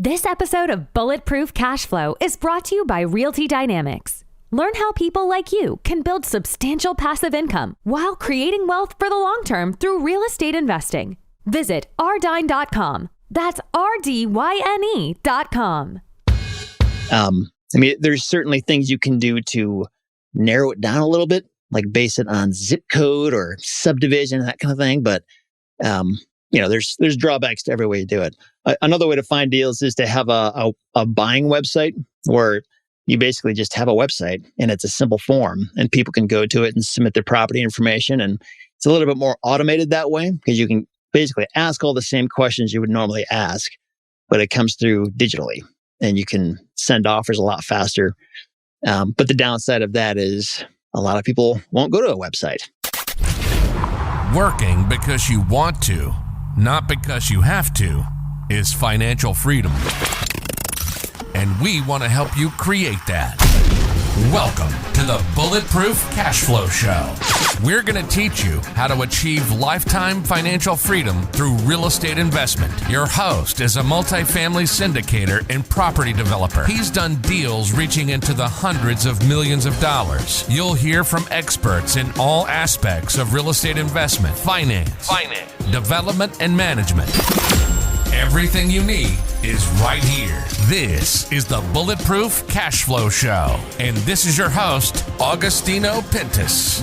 This episode of Bulletproof Cash Flow is brought to you by Realty Dynamics. Learn how people like you can build substantial passive income while creating wealth for the long term through real estate investing. Visit rdyne.com. That's RDYNE.com. There's certainly things you can do to narrow it down a little bit, like base it on zip code or subdivision, that kind of thing. But, there's drawbacks to every way you do it. Another way to find deals is to have a buying website where you basically just have a website and it's a simple form and people can go to it and submit their property information. And it's a little bit more automated that way because you can basically ask all the same questions you would normally ask, but it comes through digitally and you can send offers a lot faster. But the downside of that is a lot of people won't go to a website. Working because you want to, not because you have to, is financial freedom. And we want to help you create that. Welcome to the Bulletproof Cash Flow Show. We're going to teach you how to achieve lifetime financial freedom through real estate investment. Your host is a multifamily syndicator and property developer. He's done deals reaching into the hundreds of millions of dollars. You'll hear from experts in all aspects of real estate investment, finance, development, and management. Everything you need is right here. This is the Bulletproof Cash Flow Show. And this is your host, Augustino Pintus.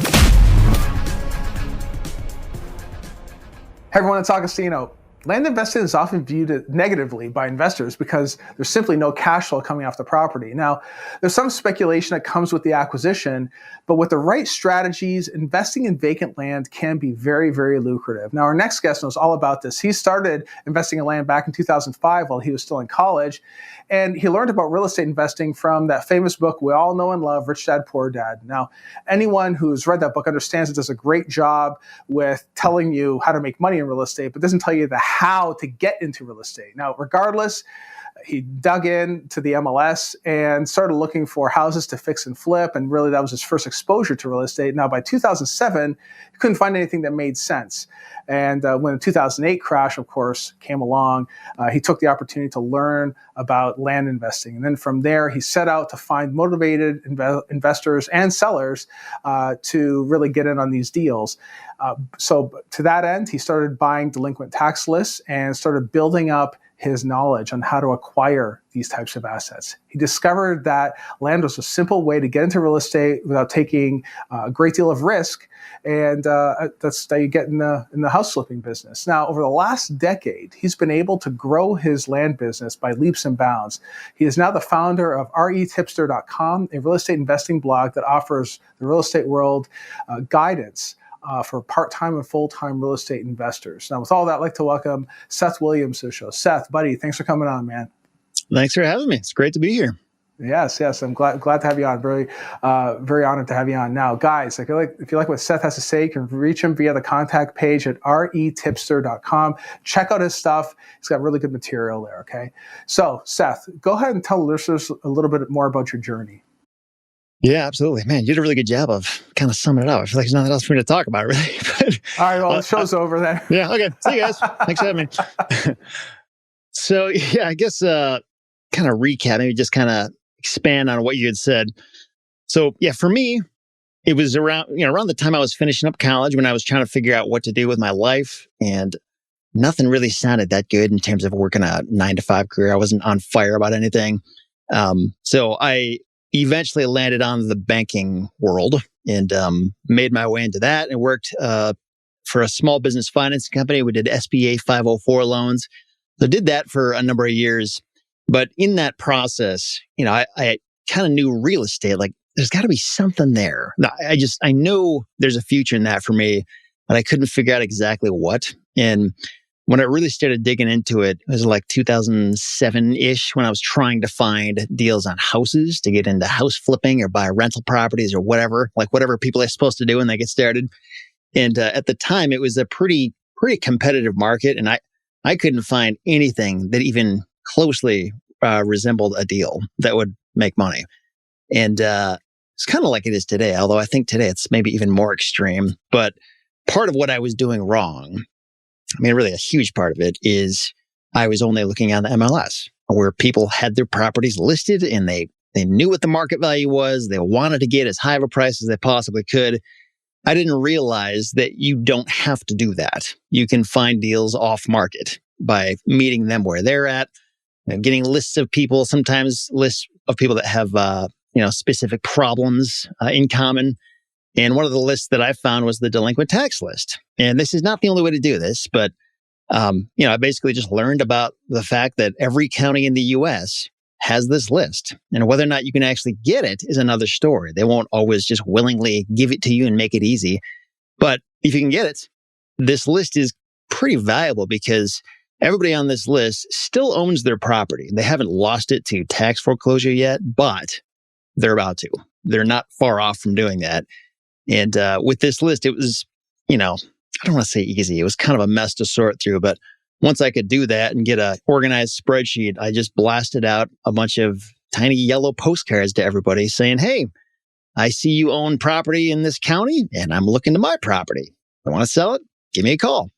Hey everyone, it's Augustino. Land investing is often viewed negatively by investors because there's simply no cash flow coming off the property. Now, there's some speculation that comes with the acquisition, but with the right strategies, investing in vacant land can be very, very lucrative. Now, our next guest knows all about this. He started investing in land back in 2005 while he was still in college, and he learned about real estate investing from that famous book we all know and love, Rich Dad, Poor Dad. Now, anyone who's read that book understands it does a great job with telling you how to make money in real estate, but doesn't tell you the how to get into real estate. Now, regardless, he dug in to the MLS and started looking for houses to fix and flip. And really, that was his first exposure to real estate. Now, by 2007, he couldn't find anything that made sense. And when the 2008 crash, of course, came along, he took the opportunity to learn about land investing. And then from there, he set out to find motivated investors and sellers to really get in on these deals. So to that end, he started buying delinquent tax lists and started building up his knowledge on how to acquire these types of assets. He discovered that land was a simple way to get into real estate without taking a great deal of risk, and that's how you get in the house flipping business. Now, over the last decade, he's been able to grow his land business by leaps and bounds. He is now the founder of retipster.com, a real estate investing blog that offers the real estate world guidance for part-time and full-time real estate investors. Now, with all that, I'd like to welcome Seth Williams to the show. Seth, buddy, thanks for coming on, man. Thanks for having me. It's great to be here. Yes. I'm glad to have you on. Very honored to have you on. Now, guys, if you like what Seth has to say, you can reach him via the contact page at retipster.com. Check out his stuff. He's got really good material there, okay? So, Seth, go ahead and tell the listeners a little bit more about your journey. Yeah, absolutely. Man, you did a really good job of kind of summing it up. I feel like there's nothing else for me to talk about, really. But, all right, well, the show's over then. Yeah, okay. See you guys. Thanks for having me. So, yeah, I guess kind of recap, maybe just kind of expand on what you had said. So, yeah, for me, it was around the time I was finishing up college when I was trying to figure out what to do with my life, and nothing really sounded that good in terms of working a 9-to-5 career. I wasn't on fire about anything. So I eventually landed on the banking world and made my way into that and worked for a small business financing company. We did SBA 504 loans. So I did that for a number of years. But in that process, I kind of knew real estate, like there's got to be something there. I know there's a future in that for me, but I couldn't figure out exactly what. And when I really started digging into it, it was like 2007-ish when I was trying to find deals on houses to get into house flipping or buy rental properties or whatever people are supposed to do when they get started. And at the time, it was a pretty competitive market. And I couldn't find anything that even closely resembled a deal that would make money. And it's kind of like it is today, although I think today it's maybe even more extreme. But part of what I was doing wrong, really a huge part of it, is I was only looking on the MLS. where people had their properties listed and they knew what the market value was. They wanted to get as high of a price as they possibly could. I didn't realize that you don't have to do that. You can find deals off market by meeting them where they're at, getting lists of people, sometimes lists of people that have specific problems in common. And one of the lists that I found was the delinquent tax list. And this is not the only way to do this, but I basically just learned about the fact that every county in the U.S. has this list. And whether or not you can actually get it is another story. They won't always just willingly give it to you and make it easy. But if you can get it, this list is pretty valuable because everybody on this list still owns their property. They haven't lost it to tax foreclosure yet, but they're about to. They're not far off from doing that. And with this list, it was, I don't want to say easy. It was kind of a mess to sort through. But once I could do that and get a organized spreadsheet, I just blasted out a bunch of tiny yellow postcards to everybody saying, hey, I see you own property in this county and I'm looking to my property. I want to sell it. Give me a call.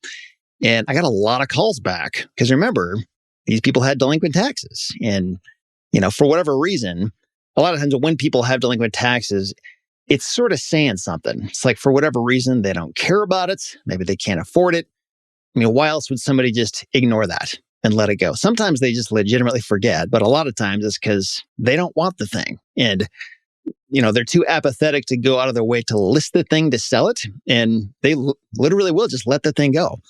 And I got a lot of calls back because remember, these people had delinquent taxes. And, for whatever reason, a lot of times when people have delinquent taxes, it's sort of saying something. It's like for whatever reason, they don't care about it. Maybe they can't afford it. Why else would somebody just ignore that and let it go? Sometimes they just legitimately forget, but a lot of times it's because they don't want the thing. And, they're too apathetic to go out of their way to list the thing to sell it. And they literally will just let the thing go.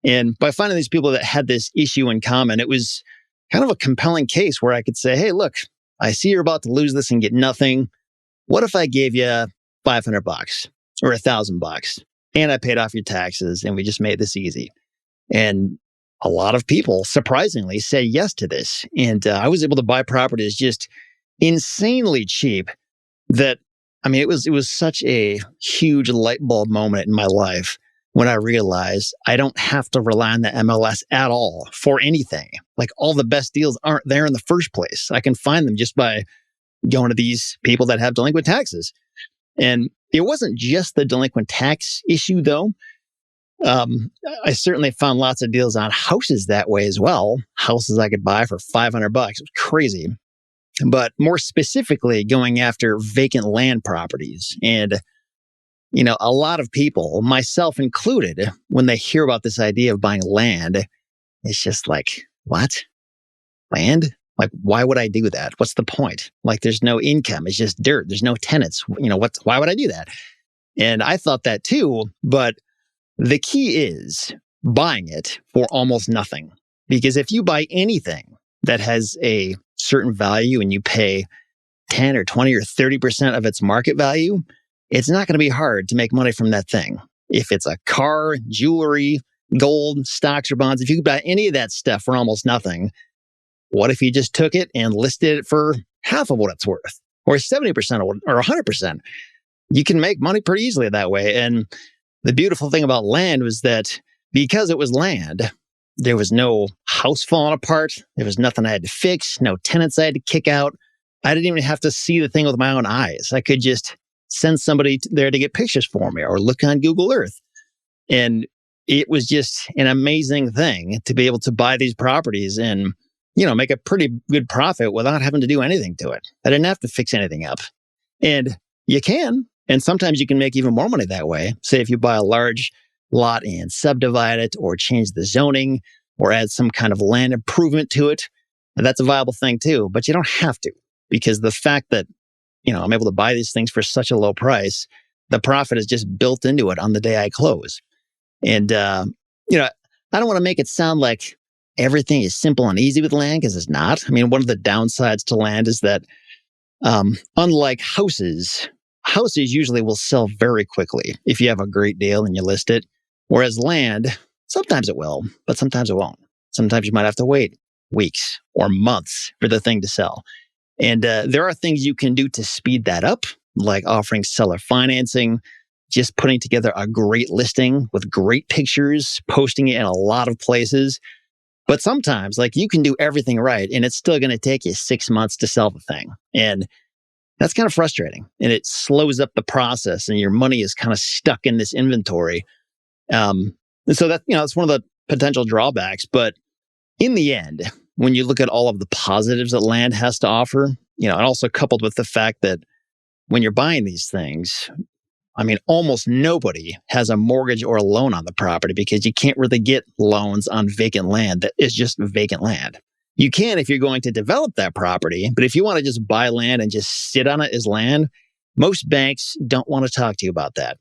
And by finding these people that had this issue in common, it was kind of a compelling case where I could say, hey, look, I see you're about to lose this and get nothing. What if I gave you $500 or $1,000 and I paid off your taxes and we just made this easy? And a lot of people surprisingly said yes to this. And I was able to buy properties just insanely cheap that, it was such a huge light bulb moment in my life when I realized I don't have to rely on the MLS at all for anything. Like all the best deals aren't there in the first place. I can find them just by going to these people that have delinquent taxes. And it wasn't just the delinquent tax issue, though. I certainly found lots of deals on houses that way as well. Houses I could buy for $500. It was crazy. But more specifically, going after vacant land properties. And, a lot of people, myself included, when they hear about this idea of buying land, it's just like, what? Land? Like, why would I do that? What's the point? Like, there's no income. It's just dirt. There's no tenants. Why would I do that? And I thought that too. But the key is buying it for almost nothing. Because if you buy anything that has a certain value and you pay 10 or 20 or 30% of its market value, it's not going to be hard to make money from that thing. If it's a car, jewelry, gold, stocks or bonds, if you could buy any of that stuff for almost nothing, what if you just took it and listed it for half of what it's worth or 70% or 100%? You can make money pretty easily that way. And the beautiful thing about land was that because it was land, there was no house falling apart. There was nothing I had to fix, no tenants I had to kick out. I didn't even have to see the thing with my own eyes. I could just send somebody there to get pictures for me or look on Google Earth. And it was just an amazing thing to be able to buy these properties and, make a pretty good profit without having to do anything to it. I didn't have to fix anything up. And you can. And sometimes you can make even more money that way. Say if you buy a large lot and subdivide it or change the zoning or add some kind of land improvement to it, that's a viable thing too. But you don't have to, because the fact that, I'm able to buy these things for such a low price, the profit is just built into it on the day I close. And, I don't want to make it sound like everything is simple and easy with land, because it's not. One of the downsides to land is that unlike houses usually will sell very quickly if you have a great deal and you list it. Whereas land, sometimes it will, but sometimes it won't. Sometimes you might have to wait weeks or months for the thing to sell. And there are things you can do to speed that up, like offering seller financing, just putting together a great listing with great pictures, posting it in a lot of places. But sometimes, you can do everything right, and it's still going to take you 6 months to sell the thing. And that's kind of frustrating. And it slows up the process, and your money is kind of stuck in this inventory. And so that, it's one of the potential drawbacks. But in the end, when you look at all of the positives that land has to offer, and also coupled with the fact that when you're buying these things, I mean, almost nobody has a mortgage or a loan on the property because you can't really get loans on vacant land that is just vacant land. You can if you're going to develop that property, but if you want to just buy land and just sit on it as land, most banks don't want to talk to you about that.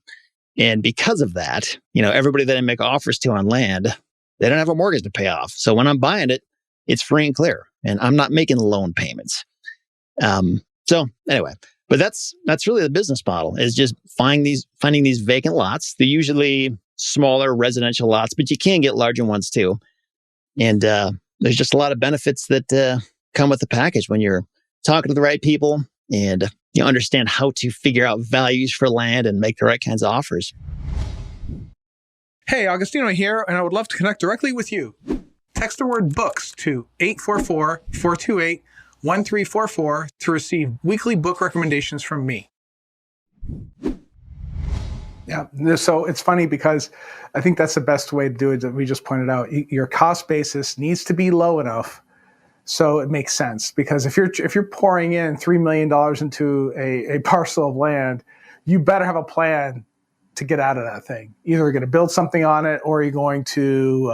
And because of that, everybody that I make offers to on land, they don't have a mortgage to pay off. So when I'm buying it, it's free and clear, and I'm not making loan payments. So anyway, but that's really the business model, is just finding these vacant lots. They're usually smaller residential lots, but you can get larger ones too. And there's just a lot of benefits that come with the package when you're talking to the right people and you understand how to figure out values for land and make the right kinds of offers. Hey, Augustino here, and I would love to connect directly with you. Text the word books to 844-428-1344 to receive weekly book recommendations from me. Yeah, so it's funny because I think that's the best way to do it that we just pointed out. Your cost basis needs to be low enough so it makes sense. Because if you're pouring in $3 million into a parcel of land, you better have a plan to get out of that thing. Either you're going to build something on it, or you're going to,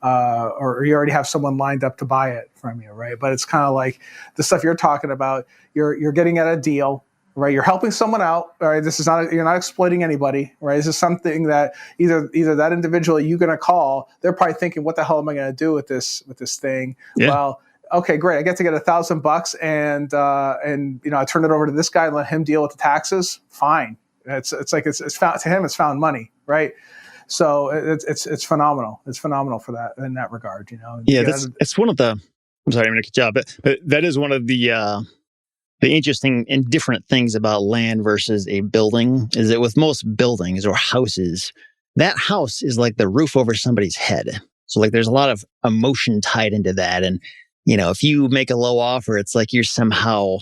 or you already have someone lined up to buy it from you, right? But it's kind of like the stuff you're talking about. You're getting at a deal, right? You're helping someone out, right? You're not exploiting anybody, right? This is something that either that individual you're going to call, they're probably thinking, what the hell am I going to do with this thing? Yeah. Well, okay, great. I get to get $1,000 and I turn it over to this guy and let him deal with the taxes. Fine. It's like it's found, to him, it's found money, right? So it's phenomenal. It's phenomenal for that, in that regard, Yeah, it's one of the. I'm sorry, I'm going to cut you off, but that is one of the interesting and different things about land versus a building. Is that with most buildings or houses, that house is like the roof over somebody's head. So like there's a lot of emotion tied into that, and if you make a low offer, it's like you're somehow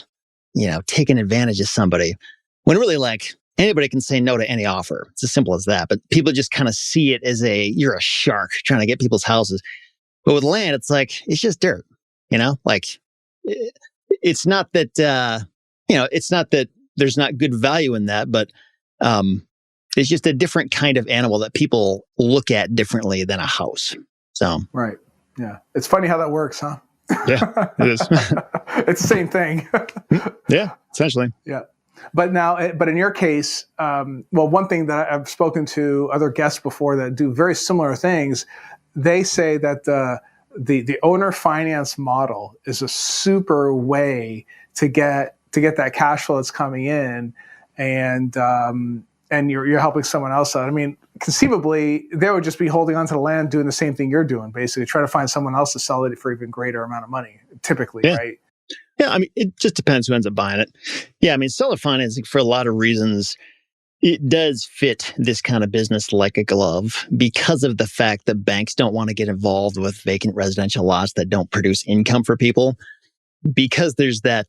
taking advantage of somebody. When really, like, anybody can say no to any offer. It's as simple as that. But people just kind of see it as you're a shark trying to get people's houses. But with land, it's like, it's just dirt, like it's not that, it's not that there's not good value in that, but it's just a different kind of animal that people look at differently than a house. So, right. Yeah. It's funny how that works, huh? Yeah, it is. It's the same thing. Yeah, essentially. Yeah. But in your case, one thing that I've spoken to other guests before that do very similar things, they say that the owner finance model is a super way to get that cash flow that's coming in, and you're helping someone else out. I mean, conceivably, they would just be holding onto the land, doing the same thing you're doing, basically trying to find someone else to sell it for even greater amount of money, typically, yeah. Right? Yeah, I mean, it just depends who ends up buying it. Yeah, I mean, seller financing, for a lot of reasons, it does fit this kind of business like a glove because of the fact that banks don't want to get involved with vacant residential lots that don't produce income for people, because there's that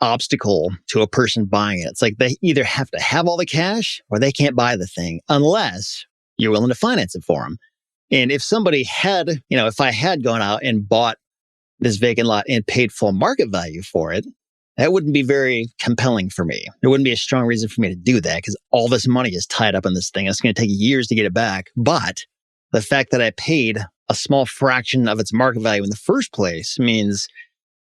obstacle to a person buying it. It's like they either have to have all the cash or they can't buy the thing unless you're willing to finance it for them. And if somebody had, if I had gone out and bought this vacant lot and paid full market value for it, that wouldn't be very compelling for me. There wouldn't be a strong reason for me to do that because all this money is tied up in this thing. It's going to take years to get it back. But the fact that I paid a small fraction of its market value in the first place means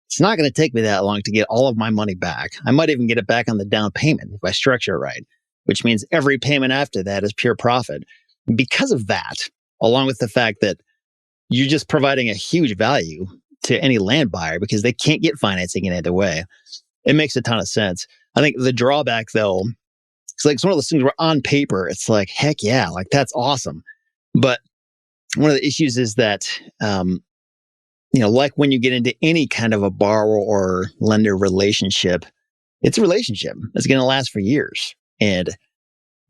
it's not going to take me that long to get all of my money back. I might even get it back on the down payment if I structure it right, which means every payment after that is pure profit. Because of that, along with the fact that you're just providing a huge value to any land buyer because they can't get financing in either way, it makes a ton of sense. I think the drawback, though, it's one of those things where on paper, it's like, heck yeah, like that's awesome. But one of the issues is that, like when you get into any kind of a borrower or lender relationship, it's a relationship. It's going to last for years. And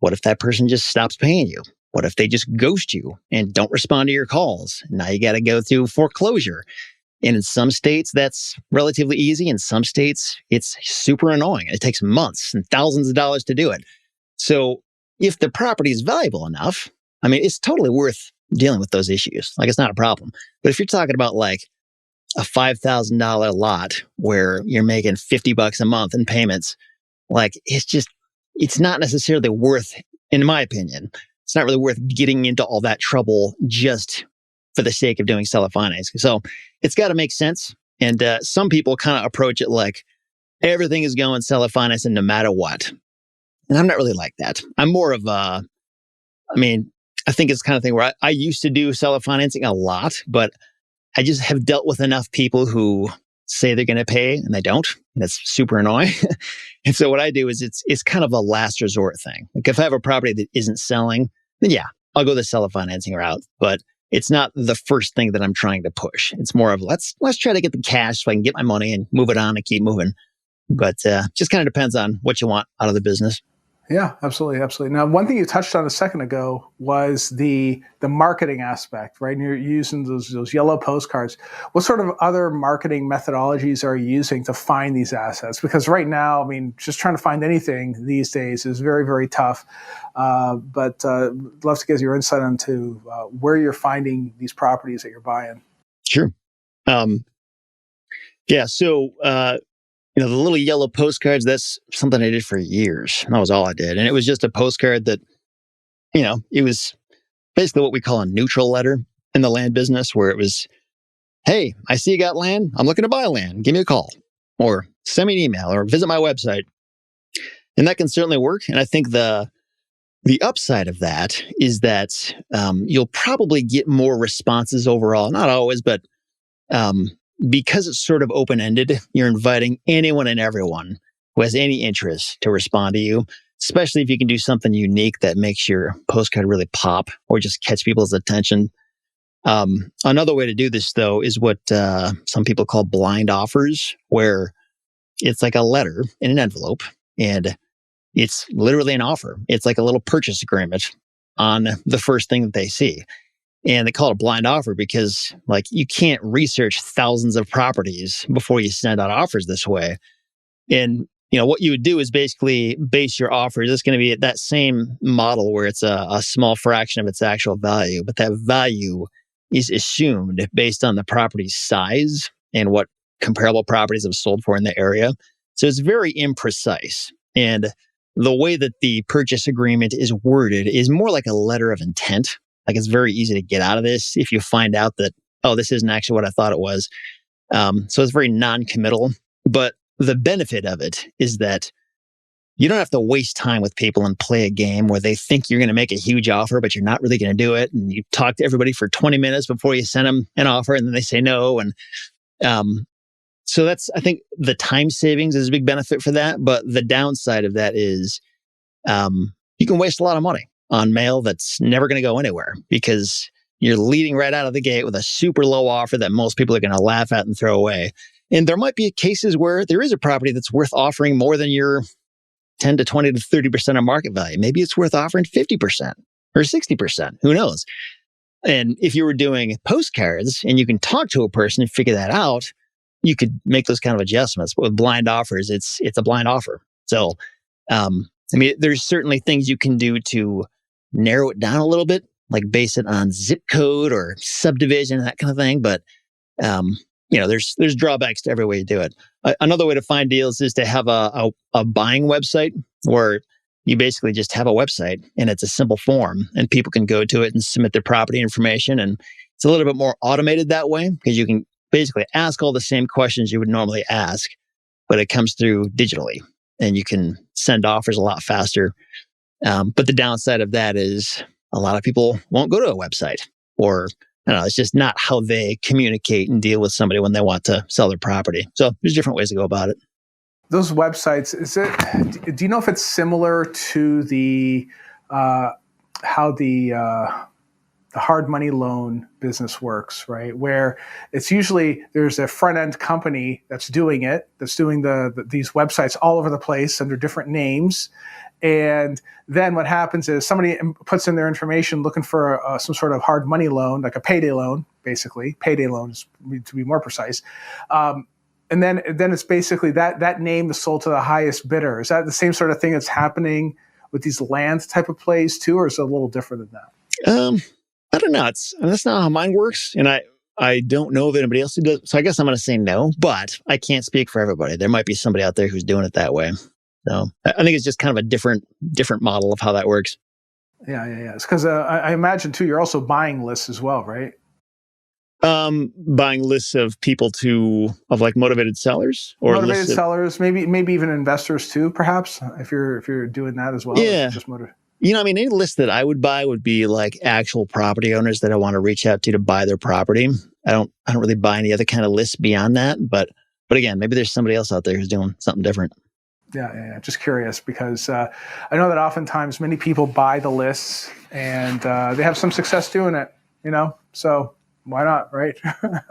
what if that person just stops paying you? What if they just ghost you and don't respond to your calls? Now you got to go through foreclosure. And in some states, that's relatively easy. In some states, it's super annoying. It takes months and thousands of dollars to do it. So if the property is valuable enough, I mean, it's totally worth dealing with those issues. Like, it's not a problem. But if you're talking about like a $5,000 lot where you're making $50 a month in payments, like it's not necessarily worth, in my opinion, it's not really worth getting into all that trouble just for the sake of doing seller financing. So it's got to make sense. And some people kind of approach it like everything is going seller financing no matter what. And I'm not really like that. I'm more of I think it's the kind of thing where I used to do seller financing a lot, but I just have dealt with enough people who say they're going to pay and they don't. And that's super annoying. And so what I do is it's kind of a last resort thing. Like if I have a property that isn't selling, then yeah, I'll go the seller financing route. But it's not the first thing that I'm trying to push. It's more of let's try to get the cash so I can get my money and move it on and keep moving. But just kind of depends on what you want out of the business. Yeah, absolutely, absolutely. Now, one thing you touched on a second ago was the marketing aspect, right? And you're using those yellow postcards. What sort of other marketing methodologies are you using to find these assets? Because right now, just trying to find anything these days is very, very tough. But I'd love to get your insight into where you're finding these properties that you're buying. Sure. So the little yellow postcards, that's something I did for years. That was all I did. And it was just a postcard that, it was basically what we call a neutral letter in the land business, where it was, hey, I see you got land. I'm looking to buy land. Give me a call or send me an email or visit my website. And that can certainly work. And I think the upside of that is that you'll probably get more responses overall. Not always, but because it's sort of open-ended, you're inviting anyone and everyone who has any interest to respond to you, especially if you can do something unique that makes your postcard really pop or just catch people's attention. Another way to do this, though, is what some people call blind offers, where it's like a letter in an envelope and it's literally an offer. It's like a little purchase agreement on the first thing that they see. And they call it a blind offer because you can't research thousands of properties before you send out offers this way. And, what you would do is basically base your offers. It's going to be at that same model where it's a small fraction of its actual value, but that value is assumed based on the property's size and what comparable properties have sold for in the area. So it's very imprecise. And the way that the purchase agreement is worded is more like a letter of intent. It's very easy to get out of this if you find out that, oh, this isn't actually what I thought it was. So it's very non-committal. But the benefit of it is that you don't have to waste time with people and play a game where they think you're going to make a huge offer, but you're not really going to do it. And you talk to everybody for 20 minutes before you send them an offer, and then they say no. And so I think the time savings is a big benefit for that. But the downside of that is you can waste a lot of money on mail that's never going to go anywhere because you're leading right out of the gate with a super low offer that most people are going to laugh at and throw away. And there might be cases where there is a property that's worth offering more than your 10 to 20 to 30% of market value. Maybe it's worth offering 50% or 60%. Who knows? And if you were doing postcards and you can talk to a person and figure that out, you could make those kind of adjustments. But with blind offers, it's a blind offer. So, there's certainly things you can do to narrow it down a little bit, like base it on zip code or subdivision and that kind of thing. But, there's drawbacks to every way you do it. Another way to find deals is to have a buying website where you basically just have a website and it's a simple form and people can go to it and submit their property information. And it's a little bit more automated that way because you can basically ask all the same questions you would normally ask, but it comes through digitally and you can send offers a lot faster. But the downside of that is a lot of people won't go to a website, or I don't know, it's just not how they communicate and deal with somebody when they want to sell their property. So there's different ways to go about it. Those websites, do you know if it's similar to the how the hard money loan business works, right? Where it's usually there's a front end company that's doing these websites all over the place under different names. And then what happens is somebody puts in their information looking for some sort of hard money loan, like a payday loan, basically. Payday loans, to be more precise. And then it's basically that name is sold to the highest bidder. Is that the same sort of thing that's happening with these land type of plays too, or is it a little different than that? I don't know. That's not how mine works. And I don't know of anybody else who does. So I guess I'm going to say no, but I can't speak for everybody. There might be somebody out there who's doing it that way. So I think it's just kind of a different model of how that works. Yeah. It's because I imagine too, you're also buying lists as well, right? Buying lists of people of like motivated sellers or motivated sellers, maybe even investors too, perhaps if you're doing that as well. Yeah. Just any list that I would buy would be like actual property owners that I want to reach out to buy their property. I don't really buy any other kind of lists beyond that. But again, maybe there's somebody else out there who's doing something different. Yeah. Just curious because I know that oftentimes many people buy the lists and they have some success doing it, so why not, right?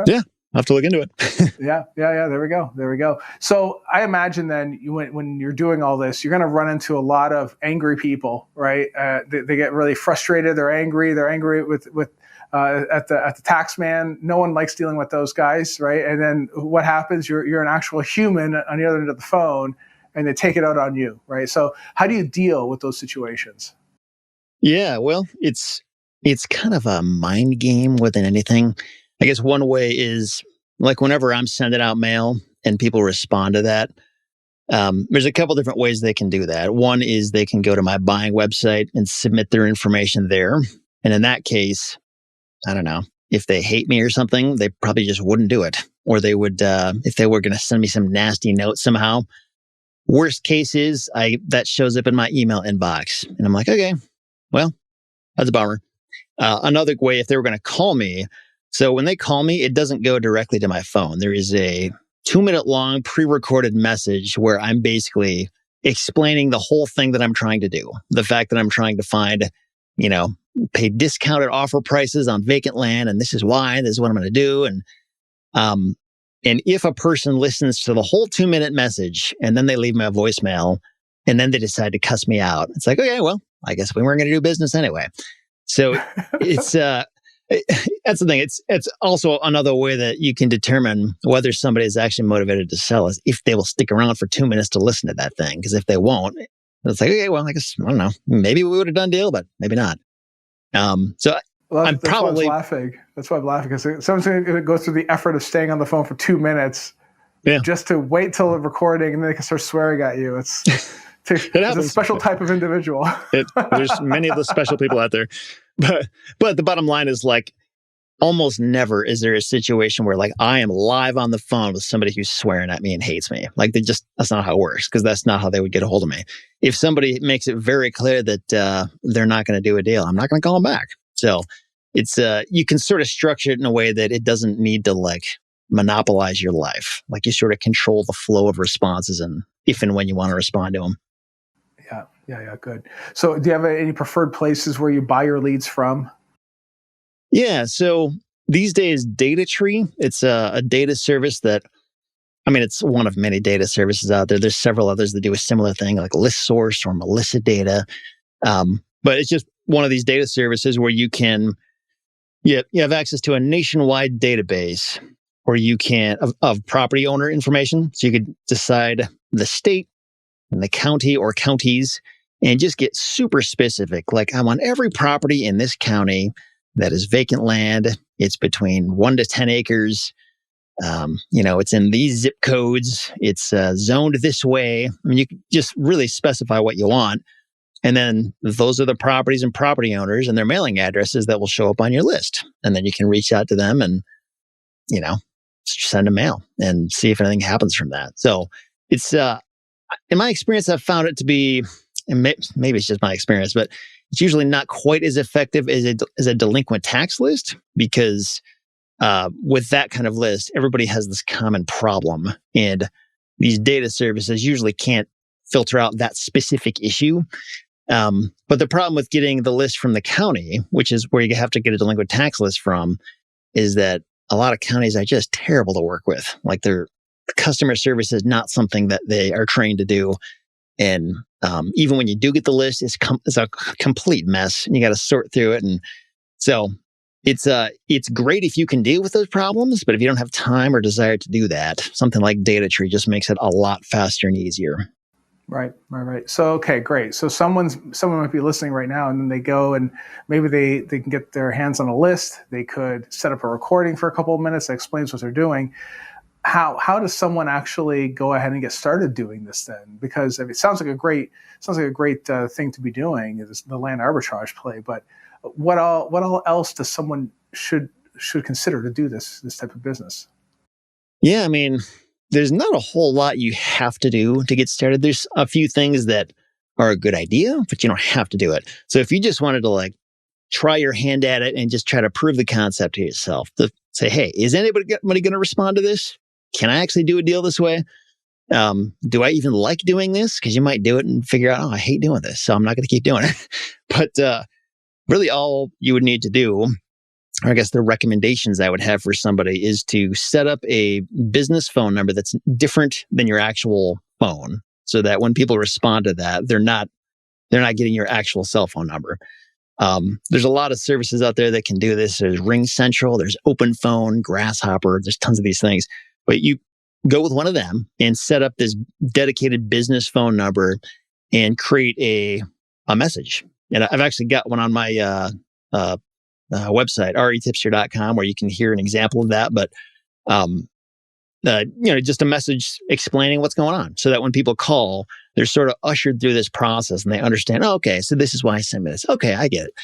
Yeah. I'll have to look into it. Yeah. There we go. So I imagine then when you're doing all this, you're going to run into a lot of angry people, right? They get really frustrated. They're angry. They're angry with at the tax man. No one likes dealing with those guys, right? And then what happens? You're an actual human on the other end of the phone, and they take it out on you, right? So how do you deal with those situations? Yeah, well, it's kind of a mind game more than anything. I guess one way is like whenever I'm sending out mail and people respond to that, there's a couple different ways they can do that. One is they can go to my buying website and submit their information there. And in that case, I don't know, if they hate me or something, they probably just wouldn't do it. Or they would, if they were going to send me some nasty note somehow. Worst case is that shows up in my email inbox. And I'm like, okay, well, that's a bummer. Another way, if they were going to call me, so when they call me, it doesn't go directly to my phone. There is a 2-minute long pre-recorded message where I'm basically explaining the whole thing that I'm trying to do. The fact that I'm trying to find, pay discounted offer prices on vacant land. And this is why, this is what I'm going to do. And if a person listens to the whole 2-minute message and then they leave me a voicemail and then they decide to cuss me out, it's like, okay, well, I guess we weren't going to do business anyway. So it's, that's the thing. It's also another way that you can determine whether somebody is actually motivated to sell is if they will stick around for 2 minutes to listen to that thing. Because if they won't, it's like, okay, well, I guess, I don't know, maybe we would have done deal, but maybe not. So I'm probably laughing. That's why I'm laughing because someone's going to go through the effort of staying on the phone for 2 minutes just to wait till the recording and then they can start swearing at you. It's a special type of individual. There's many of those special people out there. But the bottom line is like almost never is there a situation where like I am live on the phone with somebody who's swearing at me and hates me. Like that's not how it works because that's not how they would get a hold of me. If somebody makes it very clear that they're not going to do a deal, I'm not going to call them back. So it's you can sort of structure it in a way that it doesn't need to like monopolize your life. Like you sort of control the flow of responses and if and when you want to respond to them. Yeah, good. So do you have any preferred places where you buy your leads from? Yeah, so these days, DataTree, it's a data service that, it's one of many data services out there. There's several others that do a similar thing, like ListSource or Melissa Data. But it's just one of these data services where you have access to a nationwide database where you can, of property owner information. So you could decide the state and the county or counties and just get super specific. Like I want every property in this county that is vacant land. It's between 1 to 10 acres. It's in these zip codes. It's zoned this way. You can just really specify what you want. And then those are the properties and property owners and their mailing addresses that will show up on your list. And then you can reach out to them and, send a mail and see if anything happens from that. So it's, in my experience, I've found it to be, and maybe it's just my experience, but it's usually not quite as effective as a delinquent tax list because with that kind of list, everybody has this common problem. And these data services usually can't filter out that specific issue. But the problem with getting the list from the county, which is where you have to get a delinquent tax list from, is that a lot of counties are just terrible to work with. Like their customer service is not something that they are trained to do. And even when you do get the list, it's a complete mess. And you got to sort through it. And so it's great if you can deal with those problems, but if you don't have time or desire to do that, something like DataTree just makes it a lot faster and easier. Right. So, okay, great. So someone might be listening right now, and then they go and maybe they can get their hands on a list. They could set up a recording for a couple of minutes that explains what they're doing. How does someone actually go ahead and get started doing this then? Because it sounds like a great thing to be doing, is the land arbitrage play. But what all else does someone should consider to do this type of business? Yeah, I mean, there's not a whole lot you have to do to get started. There's a few things that are a good idea, but you don't have to do it. So if you just wanted to like try your hand at it and just try to prove the concept to yourself, to say, hey, is anybody going to respond to this? Can I actually do a deal this way? Do I even like doing this? Because you might do it and figure out, oh, I hate doing this, so I'm not going to keep doing it. But really all you would need to do, or I guess the recommendations I would have for somebody, is to set up a business phone number that's different than your actual phone, so that when people respond to that, they're not getting your actual cell phone number. There's a lot of services out there that can do this. There's Ring Central, there's Open Phone, Grasshopper, there's tons of these things. But you go with one of them and set up this dedicated business phone number and create a message. And I've actually got one on my website, retipster.com, where you can hear an example of that. But just a message explaining what's going on, so that when people call, they're sort of ushered through this process and they understand, oh, okay, so this is why I sent me this. Okay, I get it.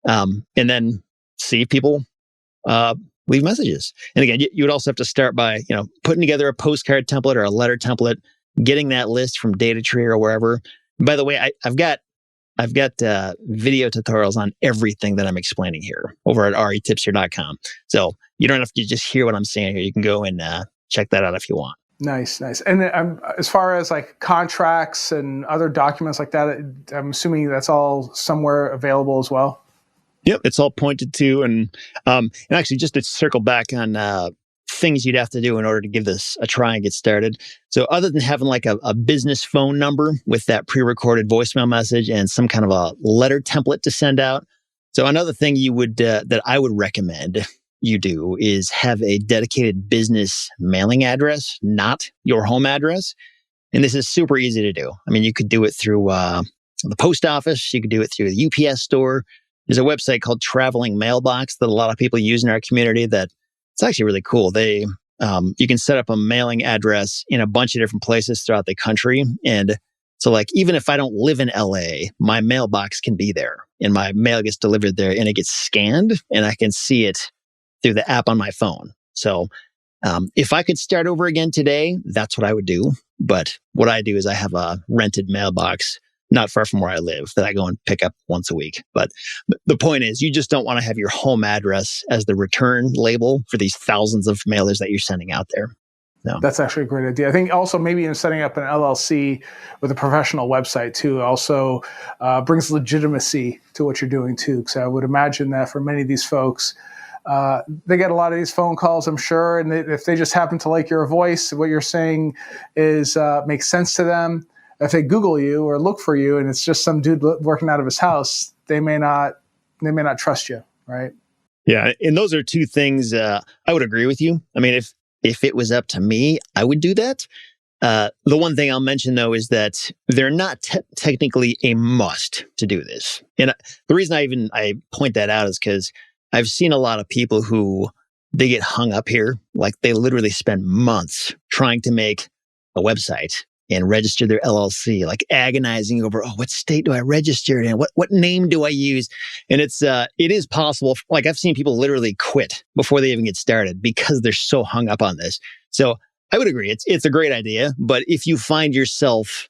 And then see if people leave messages. And again, you would also have to start by, putting together a postcard template or a letter template, getting that list from DataTree or wherever. By the way, I've got video tutorials on everything that I'm explaining here over at retipster.com. So you don't have to just hear what I'm saying here. You can go and check that out if you want. Nice. And as far as like contracts and other documents like that, I'm assuming that's all somewhere available as well. Yep, it's all pointed to, and actually, just to circle back on things you'd have to do in order to give this a try and get started. So, other than having like a business phone number with that pre-recorded voicemail message and some kind of a letter template to send out, so another thing you would that I would recommend you do is have a dedicated business mailing address, not your home address. And this is super easy to do. I mean, you could do it through the post office. You could do it through the UPS store. There's a website called Traveling Mailbox that a lot of people use in our community that it's actually really cool. You can set up a mailing address in a bunch of different places throughout the country. And so like, even if I don't live in LA, my mailbox can be there and my mail gets delivered there and it gets scanned and I can see it through the app on my phone. So if I could start over again today, that's what I would do. But what I do is I have a rented mailbox not far from where I live that I go and pick up once a week. But the point is, you just don't want to have your home address as the return label for these thousands of mailers that you're sending out there. No. That's actually a great idea. I think also maybe in setting up an LLC with a professional website too also brings legitimacy to what you're doing too. Because I would imagine that for many of these folks, they get a lot of these phone calls, I'm sure, and if they just happen to like your voice, what you're saying is makes sense to them. If they Google you or look for you and it's just some dude working out of his house, they may not trust you, right? Yeah, and those are two things I would agree with you. I mean, if it was up to me, I would do that. The one thing I'll mention though is that they're not technically a must to do this. And the reason I point that out is because I've seen a lot of people who they get hung up here. Like they literally spend months trying to make a website and register their LLC, like agonizing over, what state do I register it in? What name do I use? And it is possible. Like I've seen people literally quit before they even get started because they're so hung up on this. So I would agree. It's a great idea. But if you find yourself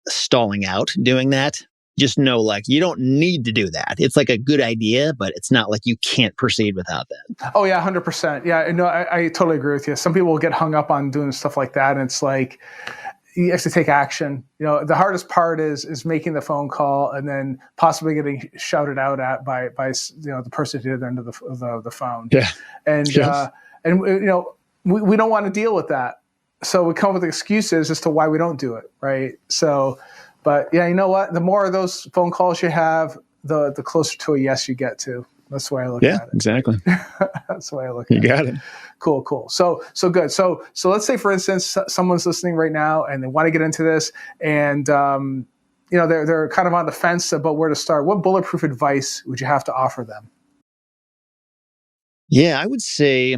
stalling out doing that, just know like you don't need to do that. It's like a good idea, but it's not like you can't proceed without that. Oh yeah, 100%. Yeah, no, I totally agree with you. Some people will get hung up on doing stuff like that. And it's like, you have to take action. The hardest part is making the phone call and then possibly getting shouted out at by the person at the other end of the phone. Yeah. And yes. We don't want to deal with that. So we come up with excuses as to why we don't do it, right? So, but yeah, you know what? The more of those phone calls you have, the closer to a yes you get to. That's the way I look at it. Exactly. That's the way I look at it. You got it. Cool. So good. So let's say, for instance, someone's listening right now and they want to get into this, and they're kind of on the fence about where to start. What bulletproof advice would you have to offer them? Yeah, I would say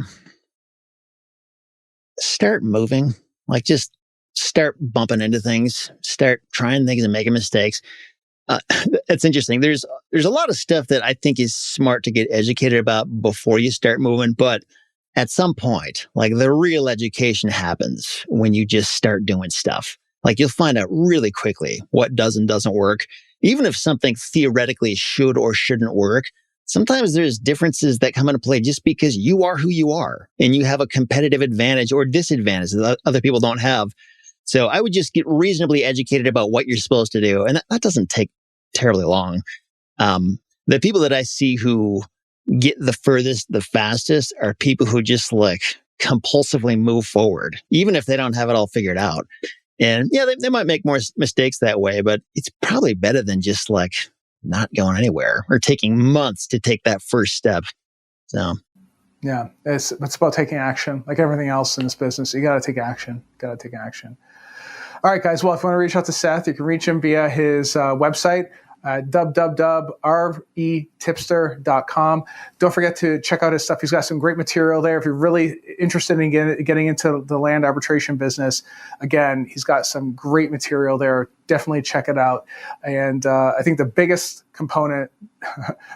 start moving. Like, just start bumping into things, start trying things and making mistakes. It's interesting. There's a lot of stuff that I think is smart to get educated about before you start moving, but at some point, like, the real education happens when you just start doing stuff. Like, you'll find out really quickly what does and doesn't work. Even if something theoretically should or shouldn't work, sometimes there's differences that come into play just because you are who you are and you have a competitive advantage or disadvantage that other people don't have. So I would just get reasonably educated about what you're supposed to do. And that doesn't take terribly long. The people that I see who get the furthest, the fastest, are people who just like compulsively move forward, even if they don't have it all figured out. And yeah, they might make more mistakes that way, but it's probably better than just like not going anywhere or taking months to take that first step. So yeah, it's about taking action. Like everything else in this business, you got to take action. All right, guys. Well, if you want to reach out to Seth, you can reach him via his website, www.retipster.com. Don't forget to check out his stuff. He's got some great material there. If you're really interested in getting into the land arbitration business, again, he's got some great material there. Definitely check it out. And I think the biggest component,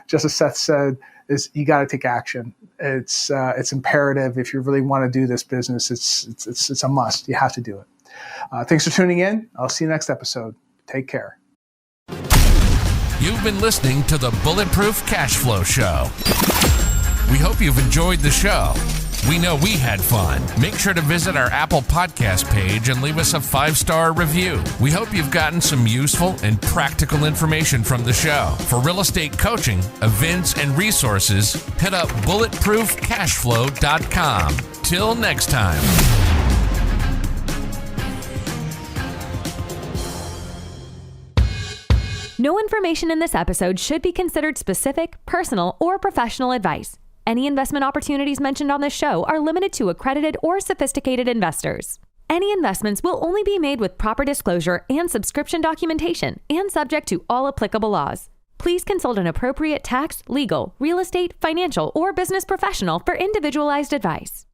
just as Seth said, is you got to take action. It's imperative if you really want to do this business. It's a must. You have to do it. Thanks for tuning in. I'll see you next episode. Take care. You've been listening to the Bulletproof Cash Flow Show. We hope you've enjoyed the show. We know we had fun. Make sure to visit our Apple Podcast page and leave us a 5-star review. We hope you've gotten some useful and practical information from the show. For real estate coaching, events, and resources, hit up bulletproofcashflow.com. Till next time. No information in this episode should be considered specific, personal, or professional advice. Any investment opportunities mentioned on this show are limited to accredited or sophisticated investors. Any investments will only be made with proper disclosure and subscription documentation and subject to all applicable laws. Please consult an appropriate tax, legal, real estate, financial, or business professional for individualized advice.